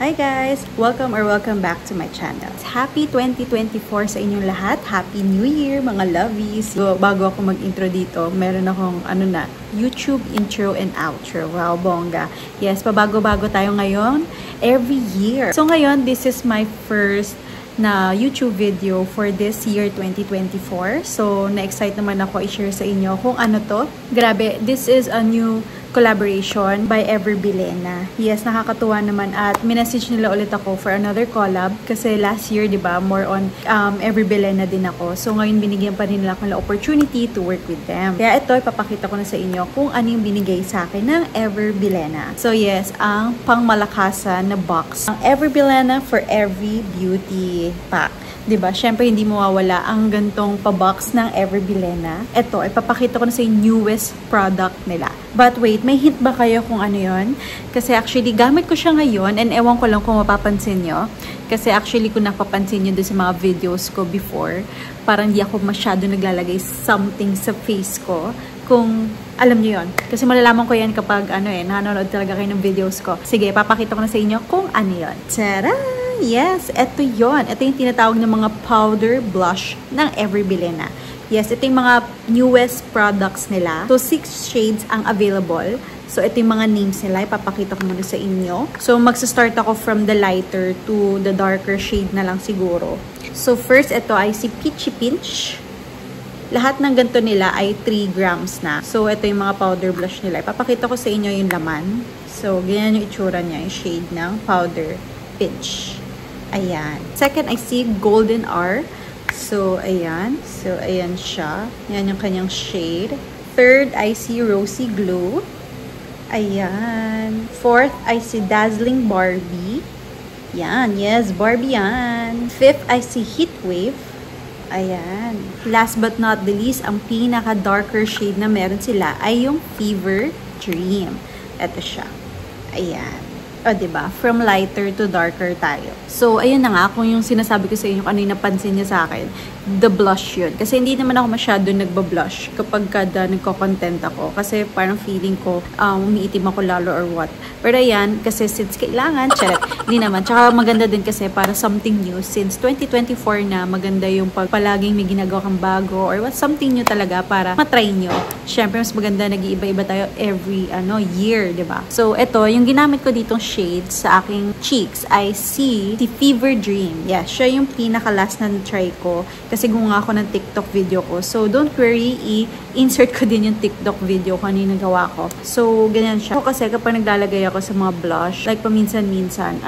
Hi guys! Welcome back to my channel. Happy 2024 sa inyong lahat. Happy New Year mga lovies! So, bago ako mag-intro dito, meron akong YouTube intro and outro. Wow, bongga. Yes, pabago-bago tayo ngayon every year. So ngayon, this is my first na YouTube video for this year 2024. So, na-excite naman ako i-share sa inyo kung ano to. Grabe, this is a new collaboration by Ever Bilena. Yes, nakakatuwa naman at minessage nila ulit ako for another collab kasi last year, di ba, more on Ever Bilena din ako. So, ngayon binigyan pa rin nila ako ng opportunity to work with them. Kaya ito, ipapakita ko na sa inyo kung ano yung binigay sa akin ng Ever Bilena. So, yes, ang pangmalakasan na box. Ang Ever Bilena for Every Beauty Pack. Diba? Syempre, hindi mawawala ang gantong pa-box ng Ever Bilena. Ito, ipapakita ko na sa yung newest product nila. But wait, may hint ba kayo kung ano yon? Kasi actually, gamit ko siya ngayon and ewan ko lang kung mapapansin nyo. Kasi actually, kung napapansin nyo doon sa mga videos ko before, parang hindi ako masyado naglalagay something sa face ko. Kung alam nyo yon. Kasi malalaman ko yan kapag nanonood talaga kayo ng videos ko. Sige, papakita ko na sa inyo kung ano yon. Tara! Yes, ito yon. Ito yung tinatawag ng mga powder blush ng Ever Bilena. Yes, ito yung mga newest products nila. So, 6 shades ang available. So, ito yung mga names nila. Ipapakita ko muna sa inyo. So, magsa-start ako from the lighter to the darker shade na lang siguro. So, first, ito ay si Peachy Pinch. Lahat ng ganito nila ay 3 grams na. So, ito yung mga powder blush nila. Ipapakita ko sa inyo yung laman. So, ganyan yung itsura niya, yung shade ng powder pinch. Ayan. Second, I see Golden R. So, ayan. So, ayan siya. Ayan yung kanyang shade. Third, I see Rosy Glow. Ayan. Fourth, I see Dazzling Barbie. Yan. Yes, Barbie yan. Fifth, I see Heat Wave. Ayan. Last but not the least, ang pinaka-darker shade na meron sila ay yung Fever Dream. Ito siya. Ayan. O, diba? From lighter to darker tayo. So, ayun na nga, kung yung sinasabi ko sa inyo, ano yung napansin niya sa akin, the blush yun. Kasi hindi naman ako masyado nagbablush kapag kada nagko-content ako. Kasi parang feeling ko, umiitim ako lalo or what. Pero ayan, kasi since kailangan, charet, hindi naman. Tsaka maganda din kasi para something new. Since 2024 na, maganda yung palaging may ginagawa kang bago or what, something new talaga para matry nyo. Siyempre, mas maganda, nag-iiba-iba tayo every year, diba? So, ito, yung ginamit ko ditong shades sa aking cheeks, I see the Fever Dream. Yeah, siya yung pinaka-last na try ko. Kasi gumawa ako ng TikTok video ko. So, don't worry, i-insert ko din yung TikTok video kung ano yung nagawa ko. So, ganyan siya. So, kasi kapag naglalagay ako sa mga blush, like paminsan-minsan,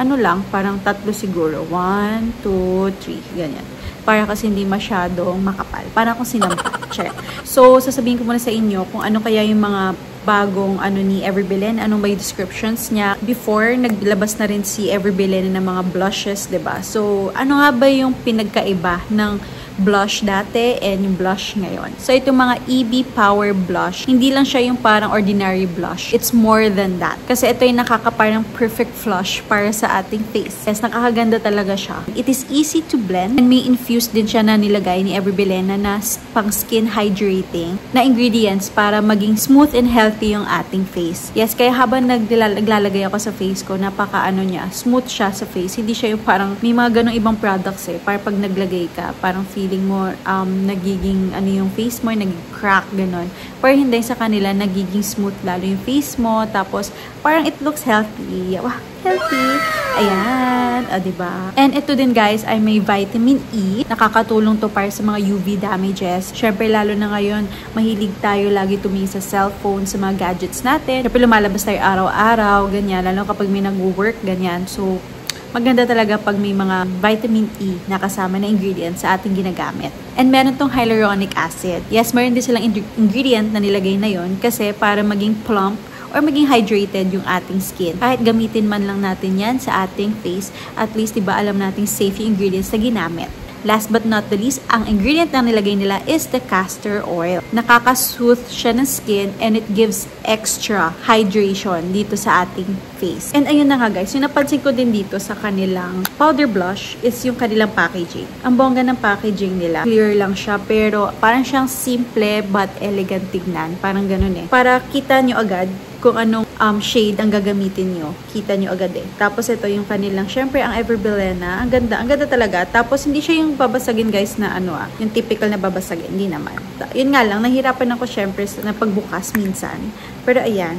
parang 3 siguro. 1, 2, 3, ganyan. Para kasi hindi masyadong makapal. Para akong sinampa. Check. So, sasabihin ko muna sa inyo kung ano kaya yung mga bagong ni Ever Bilena, anong may descriptions niya. Before, naglabas na rin si Ever Bilena ng mga blushes, diba? So, ano nga ba yung pinagkaiba ng blush dati and yung blush ngayon? So, itong mga EB Power Blush, hindi lang siya yung parang ordinary blush. It's more than that. Kasi ito yung nakakaparang perfect flush para sa ating face. Yes, nakakaganda talaga siya. It is easy to blend and may infused din siya na nilagay ni Ever Bilena na pang skin hydrating na ingredients para maging smooth and healthy yung ating face. Yes, kaya habang naglalagay ako sa face ko, niya, smooth siya sa face. Hindi siya yung parang may mga ganong ibang products para pag naglagay ka, parang feeling mo nagiging yung face mo, nagiging crack, ganon. Pero hindi, sa kanila, nagiging smooth lalo yung face mo. Tapos, parang it looks healthy. Wow, healthy. Ayan. O, diba? And ito din, guys, ay may vitamin E. Nakakatulong to para sa mga UV damages. Syempre, lalo na ngayon, mahilig tayo lagi tumingin sa cellphone, sa mga gadgets natin. Syempre, lumalabas tayo araw-araw, ganyan. Lalo kapag may nag-work, ganyan. So, maganda talaga pag may mga vitamin E na kasama na ingredients sa ating ginagamit. And meron tong hyaluronic acid. Yes, meron din silang ingredient na nilagay na yon kasi para maging plump or maging hydrated yung ating skin. Kahit gamitin man lang natin yan sa ating face, at least diba alam nating safe yung ingredients na ginamit. Last but not the least, ang ingredient na nilagay nila is the castor oil. Nakaka-soothe siya ng skin and it gives extra hydration dito sa ating face. And ayun na nga guys, yung napansin ko din dito sa kanilang powder blush is yung kanilang packaging. Ang bongga ng packaging nila. Clear lang siya pero parang siyang simple but elegant tignan. Parang ganun eh. Para kita nyo agad kung anong shade ang gagamitin nyo. Kita nyo agad eh. Tapos ito yung kanilang, syempre ang Everbilena. Ang ganda talaga. Tapos hindi siya yung babasagin guys na yung typical na babasagin. Hindi naman. Yun nga lang, nahirapan ako syempre na pagbukas minsan. Pero ayan.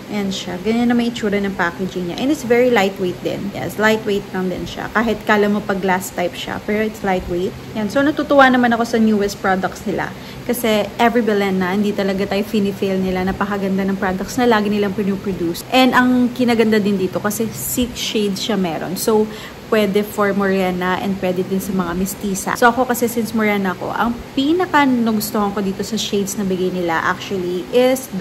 Ayan siya. Ganyan na may itsura ng packaging niya. And it's very lightweight din. Yes, lightweight lang din siya. Kahit kala mo pag glass type siya. Pero it's lightweight. Yan. So, natutuwa naman ako sa newest products nila. Kasi Everbilena, hindi talaga tayo fini-fail nila. Napakaganda ng products na lagi nilang produce. And ang kinaganda din dito kasi 6 shades siya meron. So, pwede for morena and pwede din sa mga mestiza. So, ako kasi since morena ako, ang pinaka nagustuhan ko dito sa shades na bigay nila actually is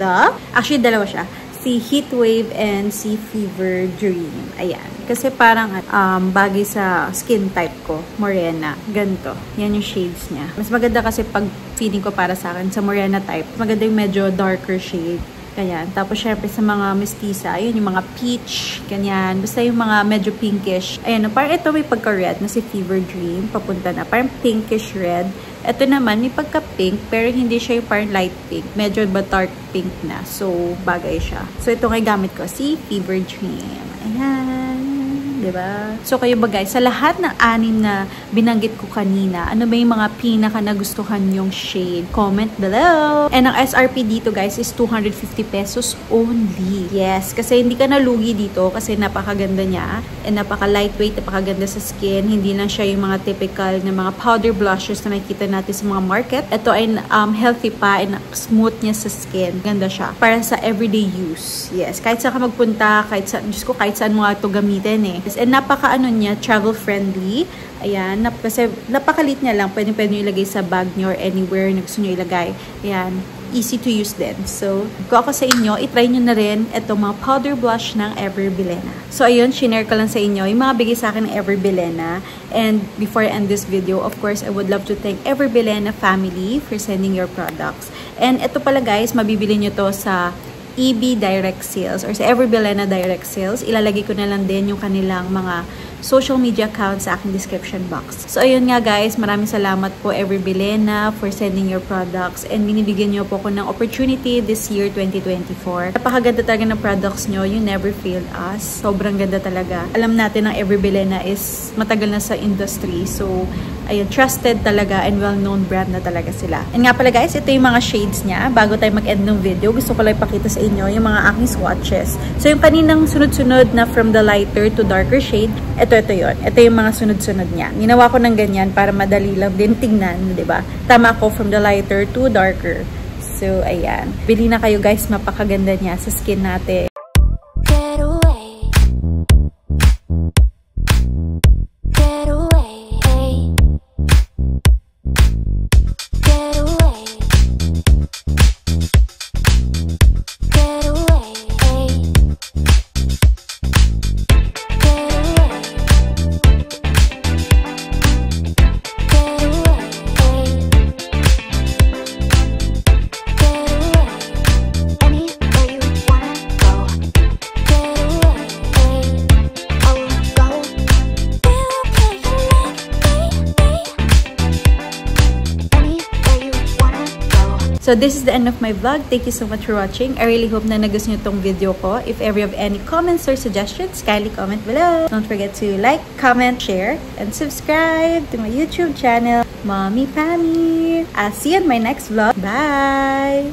actually dalawa siya. Si Heatwave and si Fever Dream. Ayan. Kasi parang bagay sa skin type ko. Morena. Ganito. Yan yung shades niya. Mas maganda kasi pag feeling ko para sa akin sa morena type. Maganda yung medyo darker shade. Ganyan. Tapos, syempre, sa mga mestiza, ayun, yung mga peach, ganyan. Basta yung mga medyo pinkish. Ayan, parang ito may pagka-red na si Fever Dream. Papunta na. Parang pinkish red. Ito naman, may pagka-pink, pero hindi siya yung parang light pink. Medyo ba dark pink na. So, bagay siya. So, ito nga gamit ko, si Fever Dream. Ayan. Diba? So, kayo ba guys, sa lahat ng 6 na binanggit ko kanina, ano ba yung mga pinaka nagustuhan yung shade? Comment below! And ang SRP dito guys is 250 pesos only. Yes, kasi hindi ka nalugi dito kasi napakaganda niya and napaka-lightweight, napakaganda sa skin. Hindi lang siya yung mga typical na mga powder blushes na makikita natin sa mga market. Ito ay healthy pa and smooth niya sa skin. Ganda siya. Para sa everyday use. Yes, kahit saan ka magpunta, kahit saan mo nga ito gamitin eh. And napaka-ano niya, travel-friendly. Ayan, kasi napakalit niya lang. Pwede nyo ilagay sa bag nyo or anywhere na gusto nyo ilagay. Ayan, easy to use din. So, kung ako sa inyo, itry nyo na rin itong mga powder blush ng Everbilena. So, ayun, shinare ko lang sa inyo yung mga bigay sa akin ng Everbilena. And before I end this video, of course, I would love to thank Everbilena family for sending your products. And ito pala guys, mabibili nyo to sa EB Direct Sales or sa Everbilena Direct Sales. Ilalagay ko na lang din yung kanilang mga social media accounts sa aking description box. So, ayun nga guys, maraming salamat po Everbilena for sending your products and binibigyan nyo po ko ng opportunity this year 2024. Napakaganda talaga ng products nyo. You never failed us. Sobrang ganda talaga. Alam natin ang Everbilena is matagal na sa industry. So, ayun, trusted talaga and well-known brand na talaga sila. And nga pala guys, ito yung mga shades niya. Bago tayo mag-end ng video, gusto ko lang ipakita sa inyo yung mga aking swatches. So, yung kaninang sunod-sunod na from the lighter to darker shade, ito yun. Ito yung mga sunod-sunod niya. Ginawa ko ng ganyan para madali lang din tingnan, diba? Tama ako from the lighter to darker. So, ayan. Bili na kayo guys, mapakaganda niya sa skin natin. So, this is the end of my vlog. Thank you so much for watching. I really hope na nagustuhan nyo itong video ko. If ever you have any comments or suggestions, kindly comment below. Don't forget to like, comment, share, and subscribe to my YouTube channel, Mommy Pammy. I'll see you in my next vlog. Bye!